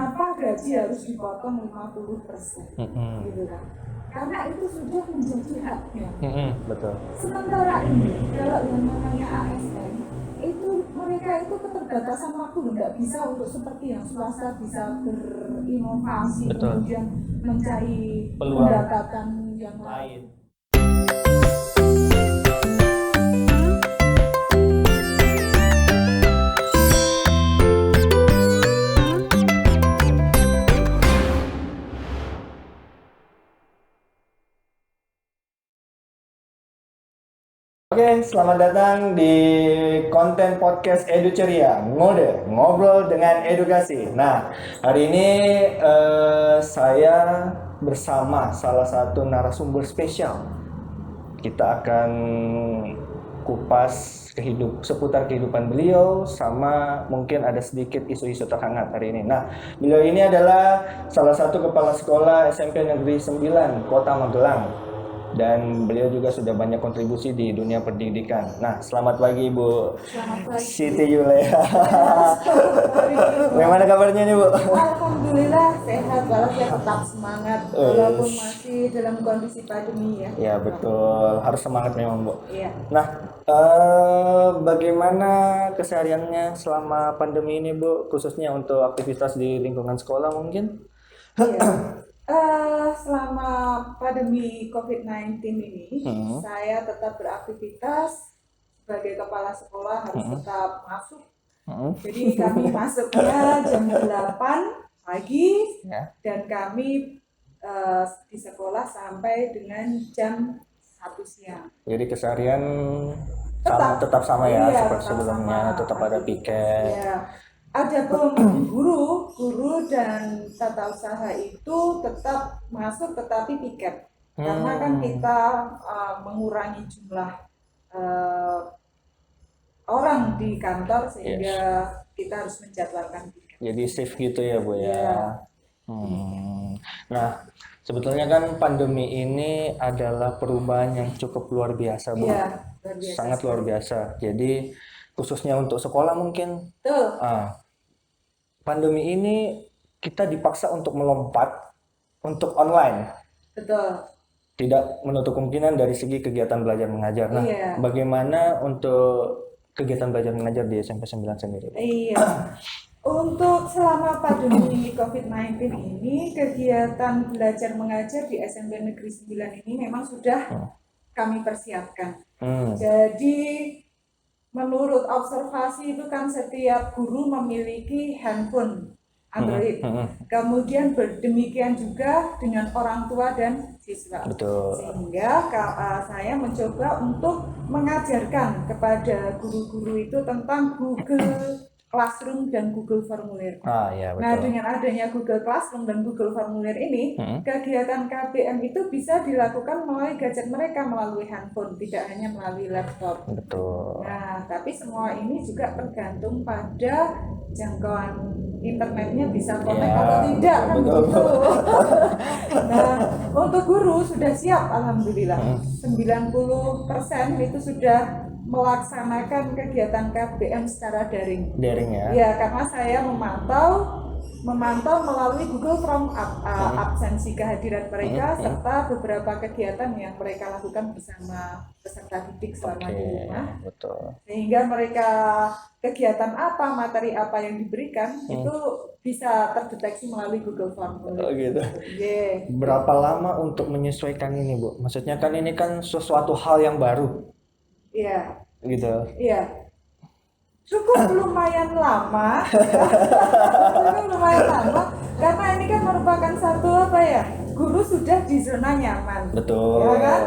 kenapa gaji harus dipotong 50%, gitu kan? Karena itu sudah menjadi haknya. Betul. Sementara ini kalau yang namanya ASN itu mereka itu keterbatasan waktu, nggak bisa untuk seperti yang swasta bisa berinovasi, kemudian mencari pendapatan yang lain. Oke, selamat datang di konten podcast Educeria, ngobrol dengan edukasi. Nah, hari ini saya bersama salah satu narasumber spesial. Kita akan kupas seputar kehidupan beliau, sama mungkin ada sedikit isu-isu terhangat hari ini. Nah, beliau ini adalah salah satu kepala sekolah SMP Negeri 9 Kota Magelang. Dan beliau juga sudah banyak kontribusi di dunia pendidikan. Nah, selamat pagi Bu Siti Yulea. Bagaimana kabarnya nih Bu? Alhamdulillah sehat, walaupun tetap semangat walaupun masih dalam kondisi pandemi ya. Ya betul, harus semangat memang Bu. Iya. Nah, bagaimana kesehariannya selama pandemi ini Bu, khususnya untuk aktivitas di lingkungan sekolah mungkin? Iya. Selama pandemi COVID-19 ini, saya tetap beraktivitas sebagai kepala sekolah, harus tetap masuk. Jadi kami masuknya jam 8 pagi dan kami di sekolah sampai dengan jam 1 siang. Jadi keseharian tetap sama ya, seperti sebelumnya, tetap ada piket. Ya. Adapun guru dan tata usaha itu tetap masuk tetapi piket, karena kan kita mengurangi jumlah orang di kantor sehingga kita harus menjadwalkan piket. Jadi shift gitu ya Bu ya. Nah, sebetulnya kan pandemi ini adalah perubahan yang cukup luar biasa Bu. Ya, sangat luar biasa. Jadi khususnya untuk sekolah mungkin. Pandemi ini kita dipaksa untuk melompat untuk online. Betul. Tidak menutup kemungkinan dari segi kegiatan belajar mengajar. Nah, bagaimana untuk kegiatan belajar mengajar di SMP 9 sendiri? Iya. Untuk selama pandemi COVID-19 ini, kegiatan belajar mengajar di SMP Negeri 9 ini memang sudah kami persiapkan. Jadi menurut observasi itu kan setiap guru memiliki handphone Android. Kemudian demikian juga dengan orang tua dan siswa. Betul. Sehingga saya mencoba untuk mengajarkan kepada guru-guru itu tentang Google Classroom dan Google Formulir. Ya, betul. Nah, dengan adanya Google Classroom dan Google Formulir ini, kegiatan KBM itu bisa dilakukan melalui gadget mereka, melalui handphone, tidak hanya melalui laptop. Betul. Nah, tapi semua ini juga tergantung pada jangkauan internetnya bisa connect atau tidak, kan begitu. Nah, untuk guru sudah siap, alhamdulillah. 90% itu sudah melaksanakan kegiatan KBM secara daring. Daring ya? Ya, karena saya memantau melalui Google Form absensi kehadiran mereka serta beberapa kegiatan yang mereka lakukan bersama peserta didik selama di rumah. Betul. Sehingga mereka kegiatan apa, materi apa yang diberikan itu bisa terdeteksi melalui Google Form. Oh gitu. Berapa lama untuk menyesuaikan ini Bu? Maksudnya kan ini kan sesuatu hal yang baru. Iya. Gitu. Iya. Cukup lumayan lama. Karena ini kan merupakan satu guru sudah di zona nyaman. Betul. Ya kan?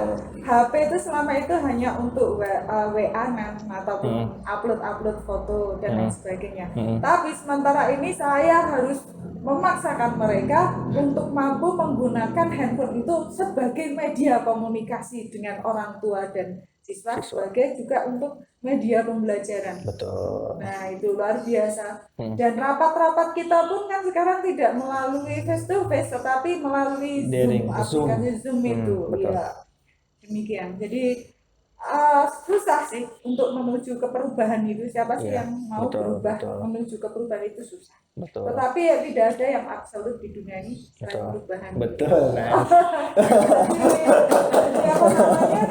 HP itu selama itu hanya untuk WA ataupun upload foto dan lain sebagainya. Tapi sementara ini saya harus memaksakan mereka untuk mampu menggunakan handphone itu sebagai media komunikasi dengan orang tua dan siswa. Sebagai juga untuk media pembelajaran. Betul. Nah, itu luar biasa. Dan rapat-rapat kita pun kan sekarang tidak melalui face to face, tetapi melalui Zoom, aplikasi Zoom itu. Iya. Demikian. Jadi susah sih untuk menuju ke perubahan itu. Siapa sih Iya, yang mau betul, berubah betul, menuju ke perubahan itu susah. betul, Tetapi ya tidak ada yang absolut di dunia ini selain betul, perubahan. betul, nice. Jadi apa namanya?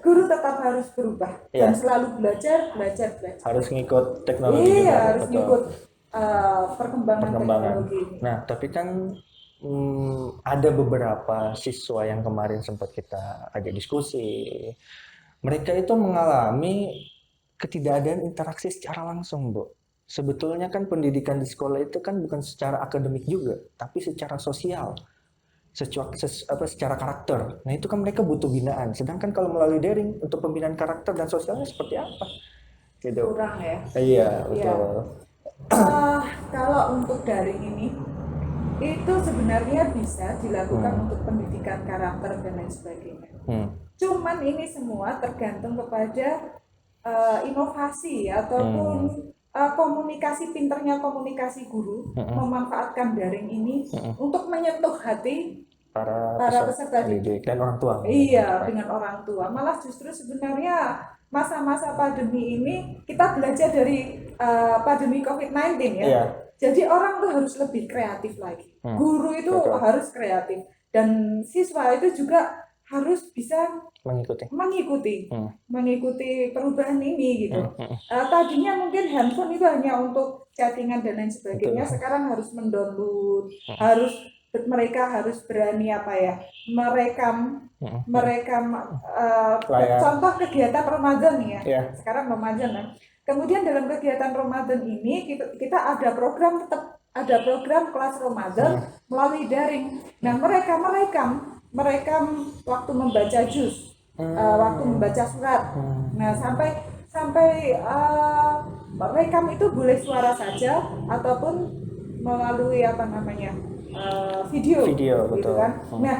Guru tetap harus berubah dan Iya, selalu belajar, belajar, belajar. harus ngikut teknologi Iya, juga, harus betul. ngikut perkembangan Perkembangan. teknologi ini. Nah, tapi kan ada beberapa siswa yang kemarin sempat kita ajak diskusi. Mereka itu mengalami ketidakadaan interaksi secara langsung, Bu. Sebetulnya kan pendidikan di sekolah itu kan bukan secara akademik juga, tapi secara sosial, secara karakter. Nah, itu kan mereka butuh binaan. Sedangkan kalau melalui daring untuk pembinaan karakter dan sosialnya seperti apa? Gitu. Kurang ya. Iya, Iya. betul. Kalau untuk daring ini itu sebenarnya bisa dilakukan Hmm. untuk pendidikan karakter dan lain sebagainya. Hmm. Cuman ini semua tergantung kepada inovasi ataupun komunikasi pinternya komunikasi guru memanfaatkan daring ini untuk menyentuh hati Para para peserta peserta didik. didik dan orang tua. Iya, dengan orang tua. Malah justru sebenarnya masa-masa pandemi ini kita belajar dari pandemi COVID-19 ya. Iya. Jadi orang tuh harus lebih kreatif lagi. Guru itu Betul. harus kreatif dan siswa itu juga harus bisa mengikuti perubahan ini gitu. Tadinya mungkin handphone itu hanya untuk chattingan dan lain sebagainya. Betul. Sekarang harus mendownload, mereka harus berani apa ya, merekam Layar. contoh kegiatan Ramadan ya. Iya. Sekarang Ramadan kan. Kemudian dalam kegiatan Ramadan ini kita ada program kelas Ramadan melalui daring. Nah, mereka merekam waktu membaca juz, waktu membaca surat. Nah, sampai merekam itu boleh suara saja ataupun melalui apa namanya video Video, gitu betul. kan. Nah,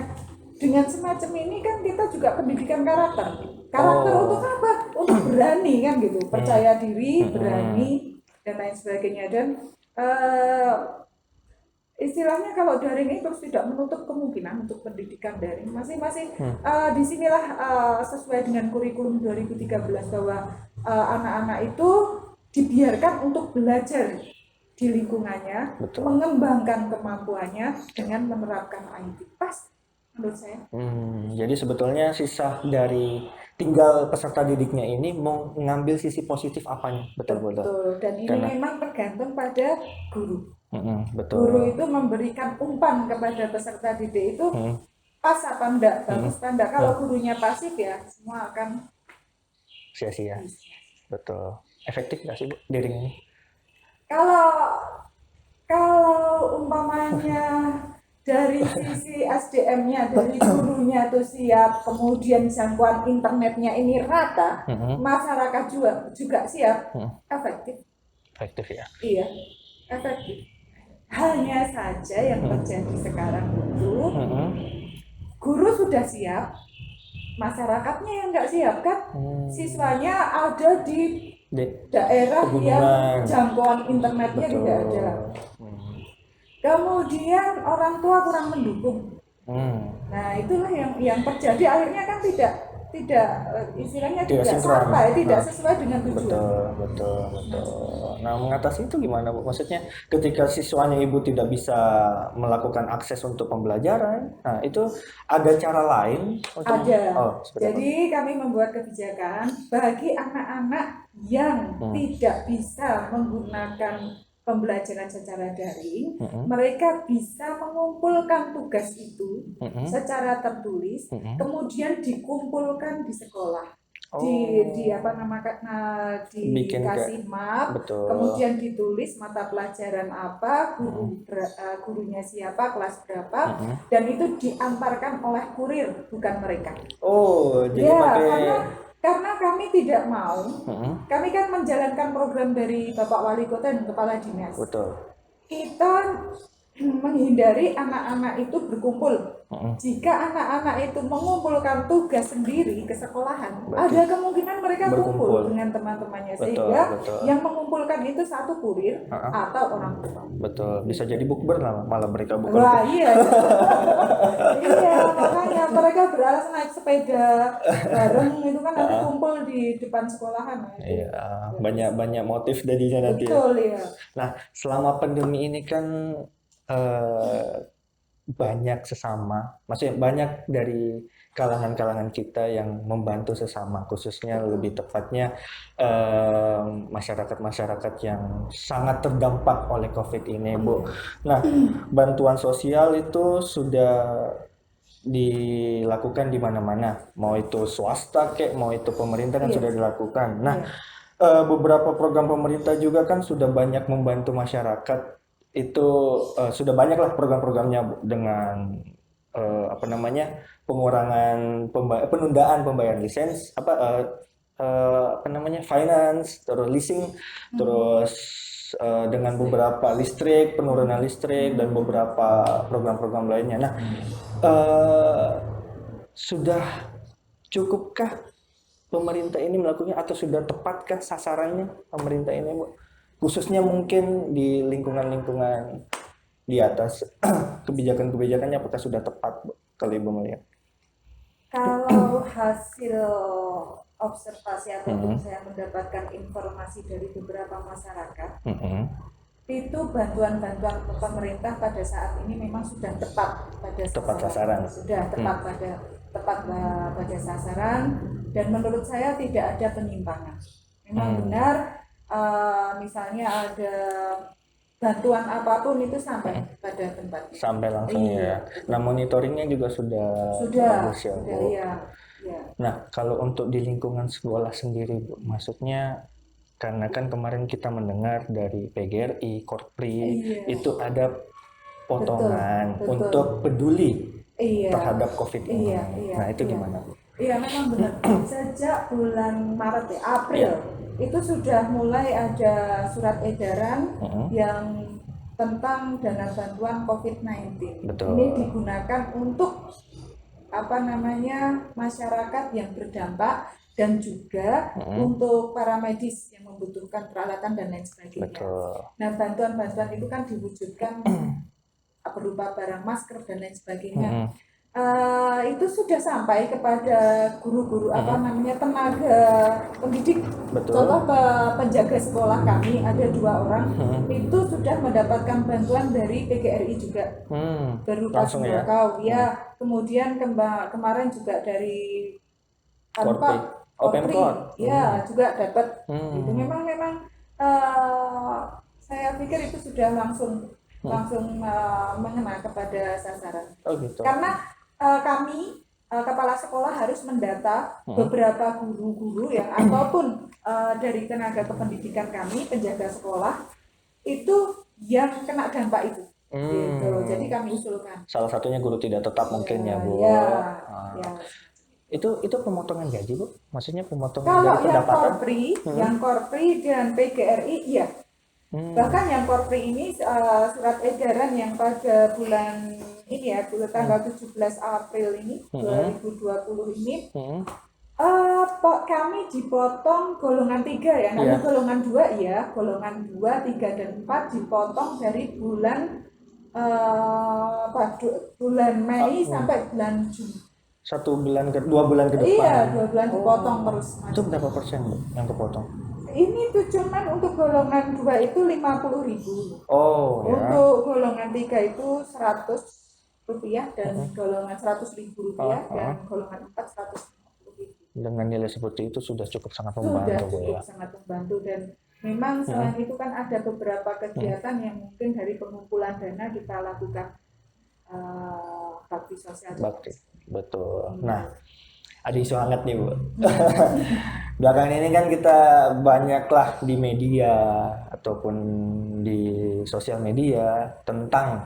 dengan semacam ini kan kita juga pendidikan karakter untuk apa? Untuk berani kan gitu, percaya diri, berani dan lain sebagainya. Dan istilahnya kalau daring itu terus tidak menutup kemungkinan untuk pendidikan daring masing-masing. Disinilah sesuai dengan kurikulum 2013 bahwa anak-anak itu dibiarkan untuk belajar di lingkungannya, Betul. mengembangkan kemampuannya dengan menerapkan IT. Pas menurut saya. Jadi sebetulnya sisa dari tinggal peserta didiknya ini mau ngambil sisi positif apanya, betul. Dan ini memang tergantung pada guru. Betul. Guru itu memberikan umpan kepada peserta didik itu pas apa enggak, bagus apa enggak. Kalau gurunya pasif ya semua akan sia-sia. Betul. Efektif nggak sih, Bu, daring ini? Kalau umpamanya dari sisi SDM-nya, dari gurunya tuh siap, kemudian jangkauan internetnya ini rata, masyarakat juga siap, efektif ya. Iya, efektif. Hanya saja yang terjadi sekarang itu guru sudah siap, masyarakatnya yang nggak siap kan. Siswanya ada di daerah yang jangkauan internetnya tidak ada. Kemudian orang tua kurang mendukung. Nah, itulah yang terjadi, akhirnya kan tidak istilahnya tidak sampai, tidak sesuai dengan tujuan. Betul. Nah, mengatasi itu gimana, Bu? Maksudnya ketika siswanya Ibu tidak bisa melakukan akses untuk pembelajaran, nah itu ada cara lain untuk Jadi kami membuat kebijakan bagi anak-anak yang tidak bisa menggunakan pembelajaran secara daring, mereka bisa mengumpulkan tugas itu secara tertulis, kemudian dikumpulkan di sekolah, dikasih map, kemudian ditulis mata pelajaran apa, gurunya siapa, kelas berapa, dan itu diantarkan oleh kurir, bukan mereka. Karena kami tidak mau, kami kan menjalankan program dari Bapak Wali Kota dan Kepala Dinas. Betul. Kita menghindari anak-anak itu berkumpul. Jika anak-anak itu mengumpulkan tugas sendiri ke sekolahan, Berarti ada kemungkinan mereka berkumpul. kumpul dengan teman-temannya, Betul, sehingga betul. yang mengumpulkan itu satu kurir atau orang tua. Betul, bisa jadi bukber lah, malah mereka bukan. Wah iya, iya makanya mereka beralasan naik sepeda bareng itu kan nanti kumpul di depan sekolahan. Iya, banyak motif jadinya nanti. Betul ya. Nah, selama pandemi ini kan banyak sesama, maksudnya banyak dari kalangan-kalangan kita yang membantu sesama, khususnya lebih tepatnya masyarakat-masyarakat yang sangat terdampak oleh COVID ini, Bu. Nah, bantuan sosial itu sudah dilakukan di mana-mana, mau itu swasta kek, mau itu pemerintah kan sudah dilakukan. Nah, beberapa program pemerintah juga kan sudah banyak membantu masyarakat. Itu sudah banyak lah program-programnya dengan pengurangan penundaan pembayaran lisens finance, terus leasing, terus dengan beberapa listrik, penurunan listrik dan beberapa program-program lainnya. Nah, sudah cukupkah pemerintah ini melakukannya atau sudah tepatkah sasarannya pemerintah ini, Bu? Khususnya mungkin di lingkungan-lingkungan di atas kebijakan-kebijakannya apakah sudah tepat, Bu, kalau Ibu melihat? Kalau hasil observasi ataupun saya mendapatkan informasi dari beberapa masyarakat, itu bantuan-bantuan pemerintah pada saat ini memang sudah tepat pada sasaran. Sudah tepat pada sasaran, dan menurut saya tidak ada penyimpangan. Memang benar. Misalnya ada bantuan apapun itu sampai pada tempatnya. Sampai langsung ya. Nah, monitoringnya juga sudah bagus ya, Bu. Iya. Nah, kalau untuk di lingkungan sekolah sendiri, Bu, maksudnya karena kan kemarin kita mendengar dari PGRI, Korpri, itu ada potongan untuk peduli terhadap COVID ini. Nah, itu gimana, Bu? Iya, memang benar. Sejak bulan Maret April itu sudah mulai ada surat edaran yang tentang dana bantuan COVID-19. Ini digunakan untuk masyarakat yang berdampak dan juga untuk para medis yang membutuhkan peralatan dan lain sebagainya. Nah, bantuan-bantuan itu kan diwujudkan berupa barang masker dan lain sebagainya. Itu sudah sampai kepada guru-guru tenaga pendidik. Contoh penjaga sekolah kami ada 2 orang itu sudah mendapatkan bantuan dari PGRI juga berupa sembako ya. Kemudian kemarin juga dari Korpri ya juga dapat. Itu memang saya pikir itu sudah langsung mengena kepada sasaran. Gitu. Karena kami kepala sekolah harus mendata beberapa guru-guru yang ataupun dari tenaga kependidikan kami, penjaga sekolah itu yang kena dampak itu. Gitu. Jadi kami usulkan. Salah satunya guru tidak tetap mungkin ya, Bu. Ya. Itu pemotongan gaji, Bu? Maksudnya pemotongan kalau dari pendapatan? Yang Korpri dan PGRI iya. Bahkan yang Korpri ini surat edaran yang pada bulan ini ya, tanggal 17 April ini 2020 ini kami dipotong golongan 3 ya, nanti golongan 2 ya, golongan 2, 3 dan 4 dipotong dari bulan Mei sampai bulan Juni. 2 bulan ke depan. Iya, 2 bulan dipotong terus. Itu berapa persen, Bu, yang kepotong? Ini tuh cuman untuk golongan 2 itu 50.000. Oh, ya. Untuk golongan 3 itu 100 rupiah dan golongan 100.000 rupiah dan golongan 4 150.000. Dengan nilai seperti itu sudah cukup sangat membantu, Bu, ya. Sangat membantu, dan memang selain itu kan ada beberapa kegiatan yang mungkin dari pengumpulan dana kita lakukan bakti sosial. Bakti, betul. Nah, ada isu hangat nih, Bu. Belakangan ini kan kita banyaklah di media ataupun di sosial media tentang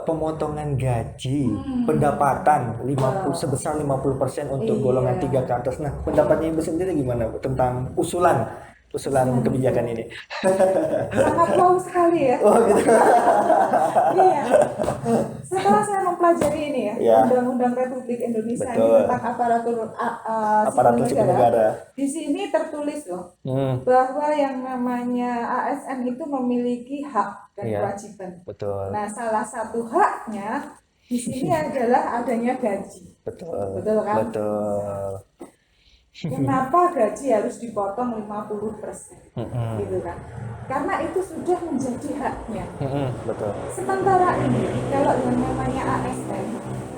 pemotongan gaji, pendapatan sebesar 50% untuk golongan 3 ke atas. Nah, pendapatnya Ibu sendiri gimana, Bu, tentang usulan kebijakan ini? Sangat wow sekali ya. Oh, gitu. pelajari ini ya, Ya. Undang-Undang Republik Indonesia ini Betul. tentang aparatur Aparatur sipil negara. Di sini tertulis loh Hmm, bahwa yang namanya ASN itu memiliki hak dan Iya. kewajiban. betul. Nah, salah satu haknya di sini adalah adanya gaji. Betul. Betul kan? Betul. Kenapa gaji harus dipotong 50%? Mm-mm. Gitu kan? Karena itu sudah menjadi haknya. Betul. Sementara ini, kalau yang namanya ASN,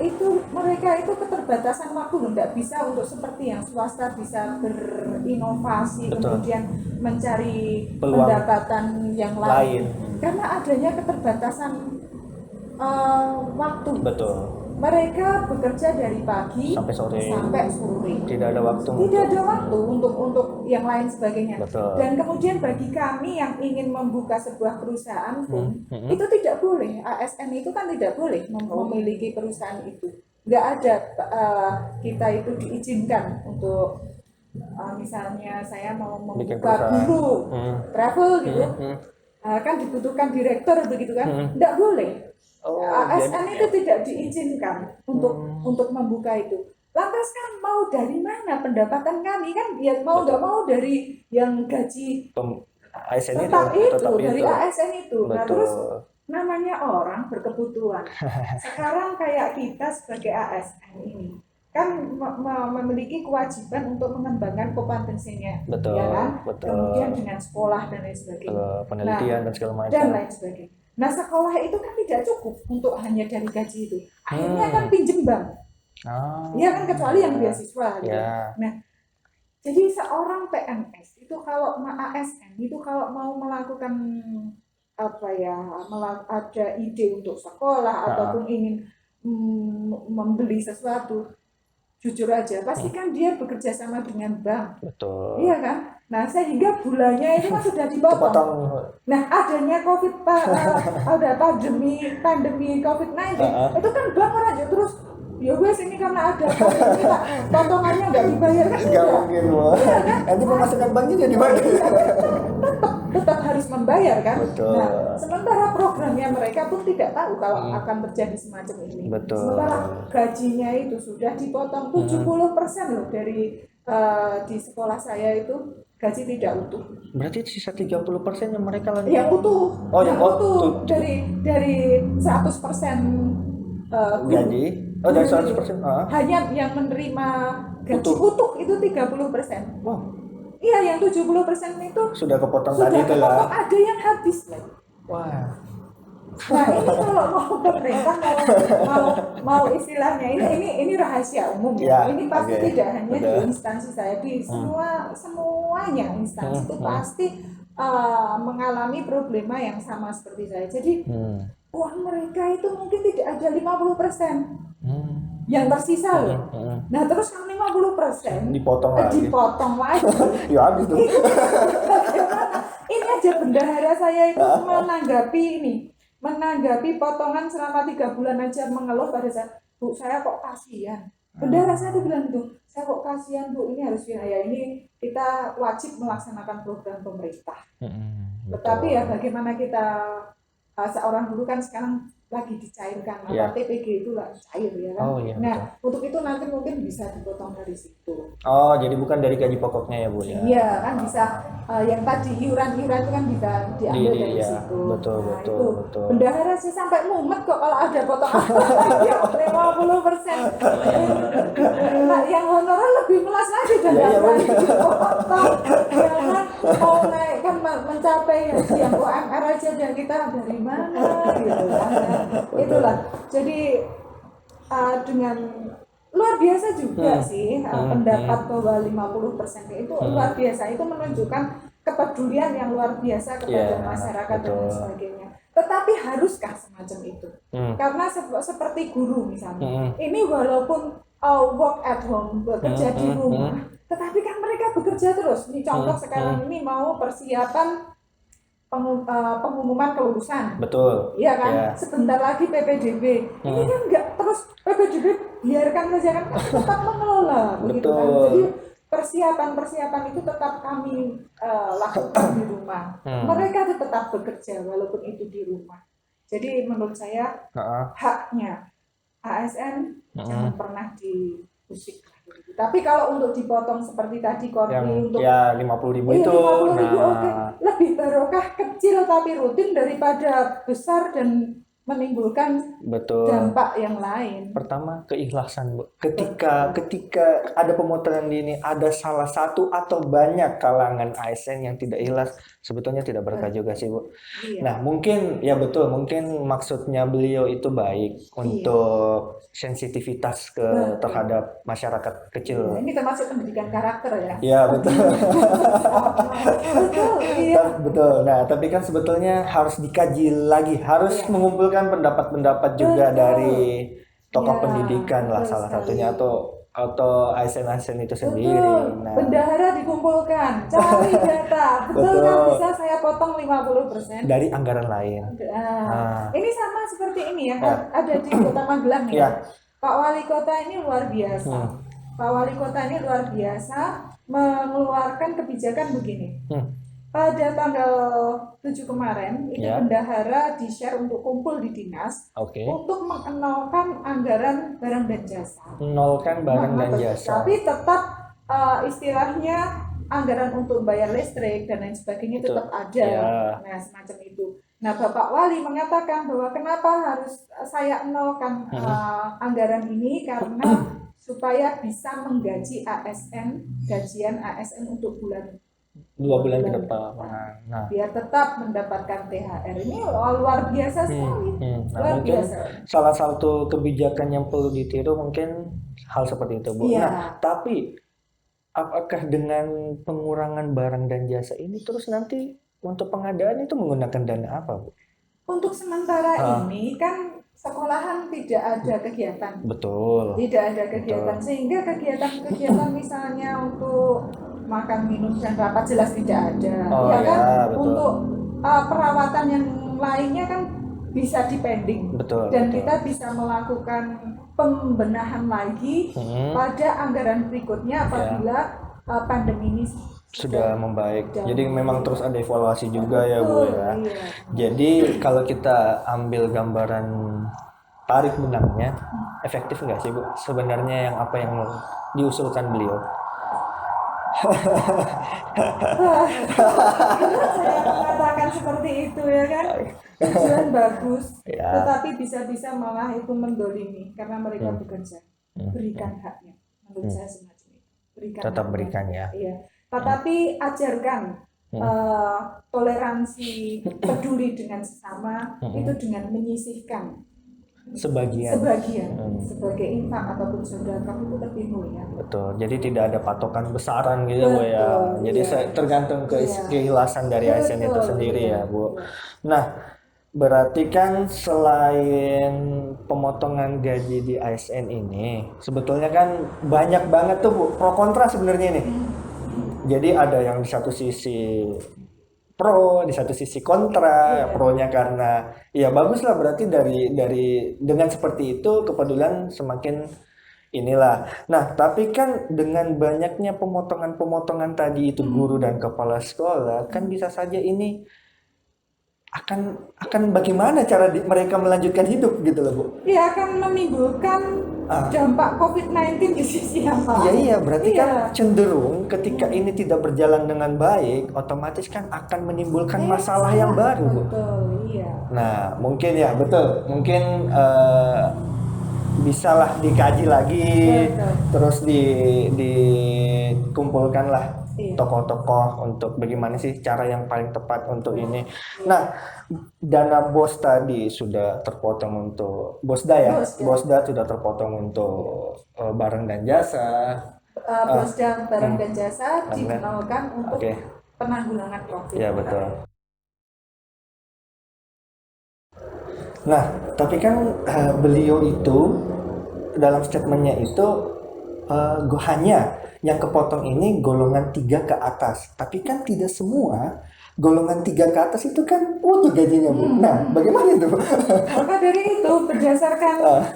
itu mereka itu keterbatasan waktu, nggak bisa untuk seperti yang swasta bisa berinovasi, Betul. kemudian mencari Peluang pendapatan yang lain. lain. Karena adanya keterbatasan waktu. Betul. Mereka bekerja dari pagi Sampai sore. Tidak Tidak ada waktu. ada waktu untuk yang lain sebagainya. Betul. Dan kemudian bagi kami yang ingin membuka sebuah perusahaan pun itu tidak boleh. ASN itu kan tidak boleh memiliki perusahaan itu. Nggak ada kita itu diizinkan untuk misalnya saya mau Bikin membuka perusahaan. guru travel gitu. Kan dibutuhkan direktur begitu kan? Nggak boleh. Oh, ASN itu tidak diizinkan untuk membuka itu. Lantas kan mau dari mana pendapatan kami kan? Ya mau nggak mau dari yang gaji ASN tetap dari itu. ASN itu. Nah Betul. terus namanya orang berkebutuhan. Sekarang kayak kita sebagai ASN ini kan memiliki kewajiban untuk mengembangkan kompetensinya, Betul, ya kan? betul. Kemudian dengan sekolah dan lain sebagainya. Penelitian dan segala macam. Dan lain sebagainya. Nah sekolah itu kan tidak cukup untuk hanya dari gaji itu. Akhirnya kan pinjem bank. Iya kan, kecuali yang beasiswa. Gitu. Ya. Nah, jadi seorang PNS itu kalau ASN itu kalau mau melakukan ada ide untuk sekolah ataupun ingin membeli sesuatu, jujur aja, pasti kan dia bekerja sama dengan bank. Betul. Iya kan? Nah, sehingga bulannya itu kan sudah dipotong. Nah, adanya ada pandemi COVID-19, itu kan bank aja terus ya wes ini karena ada pandemi Pak, potongannya nggak dibayar kan? Nggak mungkin loh. Iya kan? Nanti pemasukan banknya jadi mana? Tetap harus membayar kan? Betul. Nah, sementara programnya mereka pun tidak tahu kalau akan terjadi semacam ini. Betul. Sementara gajinya itu sudah dipotong 70% loh dari di sekolah saya itu gaji tidak utuh. Berarti sisa 30% yang mereka lagi. Yang utuh. Oh, yang utuh dari 100% gaji. Oh, dari 100%. Hanya yang menerima gaji utuh itu 30%. Wow. Iya, yang 70% itu sudah kepotong tadi itu lah. Ada yang habis lagi. Wah. Nah ini kalau mau pemerintah mau istilahnya ini rahasia umum ya. Ini pasti tidak hanya di instansi saya, di semuanya instansi itu pasti mengalami problema yang sama seperti saya. Jadi uang mereka itu mungkin tidak ada 50%. Yang tersisa loh. Nah terus yang 50% dipotong lagi. Ya habis tuh. Ini aja bendahara saya itu menanggapi potongan selama 3 bulan aja mengeluh pada saat, Bu saya kok kasihan. Bendahara saya tuh bilang gitu, saya kok kasihan Bu, ini harus biaya, ini kita wajib melaksanakan program pemerintah. Tetapi ya bagaimana kita seorang guru kan sekarang lagi dicairkan, TPG itu lah cair ya kan. Nah betul. Untuk itu nanti mungkin bisa dipotong dari situ. Oh jadi bukan dari gaji pokoknya ya Bu ya? Iya kan bisa yang tadi iuran itu kan bisa diambil dari situ. Betul. Bendahara sih sampai mumet kok kalau ada potongan 50%. Nah yang honorer lebih melas lagi dan mau naik kan mencapai yang UMR aja dan kita dari mana gitu kan. Itulah jadi dengan luar biasa juga sih pendapat bahwa 50% itu luar biasa, itu menunjukkan kepedulian yang luar biasa kepada masyarakat dan sebagainya. Tetapi haruskah semacam itu? Karena seperti guru misalnya, ini walaupun work at home, bekerja di rumah, tetapi kan mereka bekerja terus. Ini contoh sekarang ini mau persiapan pengumuman kelulusan. Betul. Iya kan? Yeah. Sebentar lagi PPDB. Ini kan enggak terus PPDB biarkan saja kan tetap mengelola begitu kan. Jadi persiapan itu tetap kami lakukan di rumah. Mereka tetap bekerja walaupun itu di rumah. Jadi menurut saya haknya ASN jangan pernah diusik. Tapi kalau untuk dipotong seperti tadi Korpi Yang untuk ya 50.000 itu. 50.000 Nah, oke. Lebih barokah kecil tapi rutin daripada besar dan menimbulkan betul. dampak yang lain. Pertama keikhlasan, Bu. Ketika ada pemotongan ini ada salah satu atau banyak kalangan ASN yang tidak ikhlas, sebetulnya tidak berkah juga sih, Bu. Iya. Nah, mungkin ya betul, mungkin maksudnya beliau itu baik untuk sensitivitas terhadap masyarakat kecil. Iya, ini termasuk pendidikan karakter ya. Ya, betul. Betul, iya. Betul. Nah, tapi kan sebetulnya harus dikaji lagi, harus mengumpulkan pendapat-pendapat juga dari tokoh pendidikan lah salah satunya atau ASN itu sendiri. Nah, bendahara dikumpulkan, cari data. Betul kan bisa saya potong 50% dari anggaran lain. Ini sama seperti ini ya, ada di Kota Magelang ya. Pak Wali Kota ini luar biasa. Pak Wali Kota ini luar biasa mengeluarkan kebijakan begini. Pada tanggal 7 kemarin, ini bendahara di-share untuk kumpul di dinas untuk mengenolkan anggaran barang dan jasa. Menolkan barang dan jasa. Tapi tetap istilahnya anggaran untuk bayar listrik dan lain sebagainya tetap ada. Nah, semacam itu. Nah, Bapak Wali mengatakan bahwa kenapa harus saya nolkan anggaran ini karena supaya bisa menggaji ASN, gajian ASN untuk 2 bulan ke depan. Nah, biar tetap mendapatkan THR. Ini luar biasa sekali. Nah, mungkin salah satu kebijakan yang perlu ditiru mungkin hal seperti itu, Bu. Nah, tapi apakah dengan pengurangan barang dan jasa ini terus nanti untuk pengadaan itu menggunakan dana apa, Bu? Untuk sementara ini kan sekolahan tidak ada kegiatan. Betul. Tidak ada kegiatan. Sehingga kegiatan misalnya untuk makan, minum, dan rapat jelas tidak ada. Betul. Untuk perawatan yang lainnya kan bisa dipending. Dan kita bisa melakukan pembenahan lagi pada anggaran berikutnya apabila pandemi ini sudah membaik. Jadi memang terus ada evaluasi juga ya, Bu ya. Jadi kalau kita ambil gambaran tarik benangnya, efektif nggak sih, Bu? Sebenarnya apa yang diusulkan beliau? Saya mengatakan seperti itu ya kan, tujuan bagus, tetapi bisa-bisa malah itu mendolimi karena mereka bekerja. Berikan haknya, menurut saya semacam itu. Tetap berikan ya. Iya. Tetapi ajarkan toleransi, peduli dengan sesama itu dengan menyisihkan sebagian sebagai infak ataupun sedekah itu lebih mulia. Betul. Jadi tidak ada patokan besaran gitu, Bu ya. Jadi tergantung keikhlasan dari ASN itu sendiri ya, Bu. Nah, berarti kan selain pemotongan gaji di ASN ini, sebetulnya kan banyak banget tuh, Bu, pro kontra sebenarnya ini. Jadi ada yang di satu sisi pro, di satu sisi kontra. Pronya karena ya bagus lah, berarti dari dengan seperti itu kepedulian semakin inilah. Nah, tapi kan dengan banyaknya pemotongan tadi itu guru dan kepala sekolah kan bisa saja ini akan bagaimana cara mereka melanjutkan hidup gitu loh, Bu. Iya, akan menimbulkan dampak COVID-19 di sisi yang lain. Iya, berarti kan cenderung ketika ini tidak berjalan dengan baik, otomatis kan akan menimbulkan masalah yang baru, Bu. Betul, iya. Nah, mungkin ya, betul. Mungkin bisalah dikaji lagi, terus dikumpulkanlah tokoh-tokoh untuk bagaimana sih cara yang paling tepat untuk ini. Nah, dana BOS tadi sudah terpotong untuk BOSDA ya. BOSDA sudah terpotong untuk barang dan jasa. BOSDA barang dan jasa dikenalkan untuk penanggulangan COVID. Ya, betul. Nah, tapi kan beliau itu dalam statementnya itu hanya yang kepotong ini golongan 3 ke atas. Tapi kan tidak semua golongan 3 ke atas itu kan utuh gajinya, Bu. Nah, bagaimana itu? Maka dari itu berdasarkan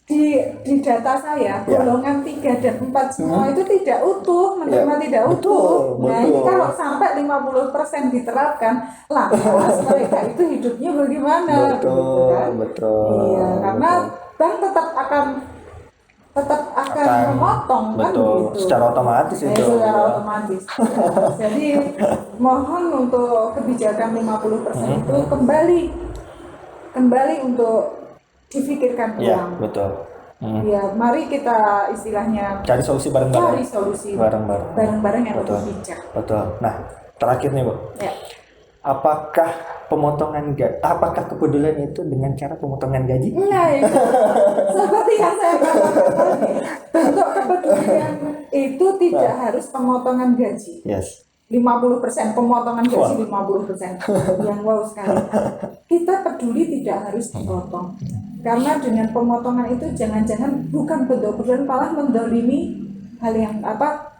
di data saya, golongan 3 dan 4 semua itu tidak utuh, menerima tidak utuh. Nah, ini kalau sampai 50% diterapkan, lantas mereka itu hidupnya bagaimana? Betul. Iya, karena bank tetap akan memotong kan betul, gitu. secara otomatis itu. Secara otomatis. Jadi mohon untuk kebijakan 50% itu kembali untuk difikirkan Iya, ulang. betul. Ya, mari kita istilahnya Cari solusi bareng-bareng. cari solusi Bareng-bareng. yang Betul. lebih bijak. Betul. Nah, terakhir nih, Bu. Ya. Apakah kepedulian itu dengan cara pemotongan gaji? Nah, itu seperti yang saya katakan tadi, untuk kepedulian itu tidak harus pemotongan gaji. Yes. 50% pemotongan gaji 50%. Yang wow sekali. Kita peduli tidak harus dipotong. Karena dengan pemotongan itu jangan-jangan bukan betul-betul malah mendolimi hal yang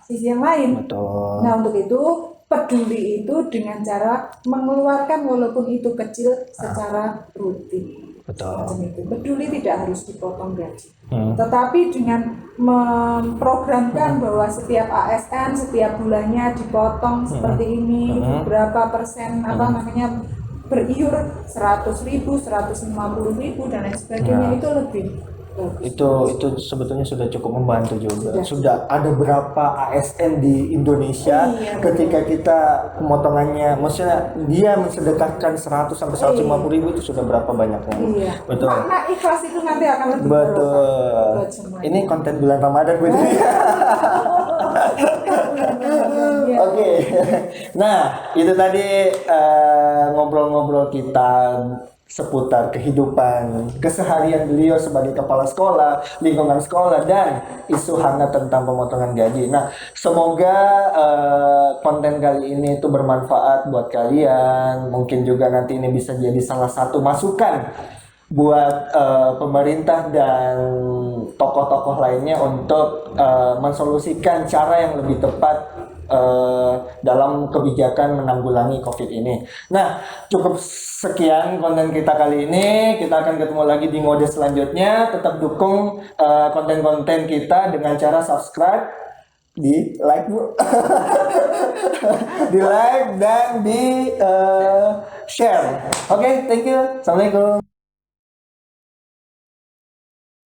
sisi yang lain. Betul. Nah, untuk itu peduli itu dengan cara mengeluarkan walaupun itu kecil secara rutin. Betul. Macam itu. Peduli tidak harus dipotong gaji. Tetapi dengan memprogramkan bahwa setiap ASN setiap bulannya dipotong seperti ini, berapa persen beriur 100.000, 150.000 dan lain sebagainya, itu lebih bagus. Itu sebetulnya sudah cukup membantu juga. Sudah ada berapa ASN di Indonesia ketika kita pemotongannya, maksudnya dia mensedekahkan 100 sampai 150.000 itu sudah berapa banyaknya. Iya. Betul. Makna ikhlas itu nanti akan lebih Betul. Ini konten bulan Ramadan Bu. Oke. Nah, itu tadi ngobrol-ngobrol kita seputar kehidupan keseharian beliau sebagai kepala sekolah, lingkungan sekolah, dan isu hangat tentang pemotongan gaji. Nah, semoga konten kali ini itu bermanfaat buat kalian. Mungkin juga nanti ini bisa jadi salah satu masukan buat pemerintah dan tokoh-tokoh lainnya untuk mensolusikan cara yang lebih tepat dalam kebijakan menanggulangi COVID ini. Nah, cukup sekian konten kita kali ini. Kita akan ketemu lagi di ngode selanjutnya. Tetap dukung konten-konten kita dengan cara subscribe, di like Bu, di like dan di share. Oke, thank you. Assalamualaikum.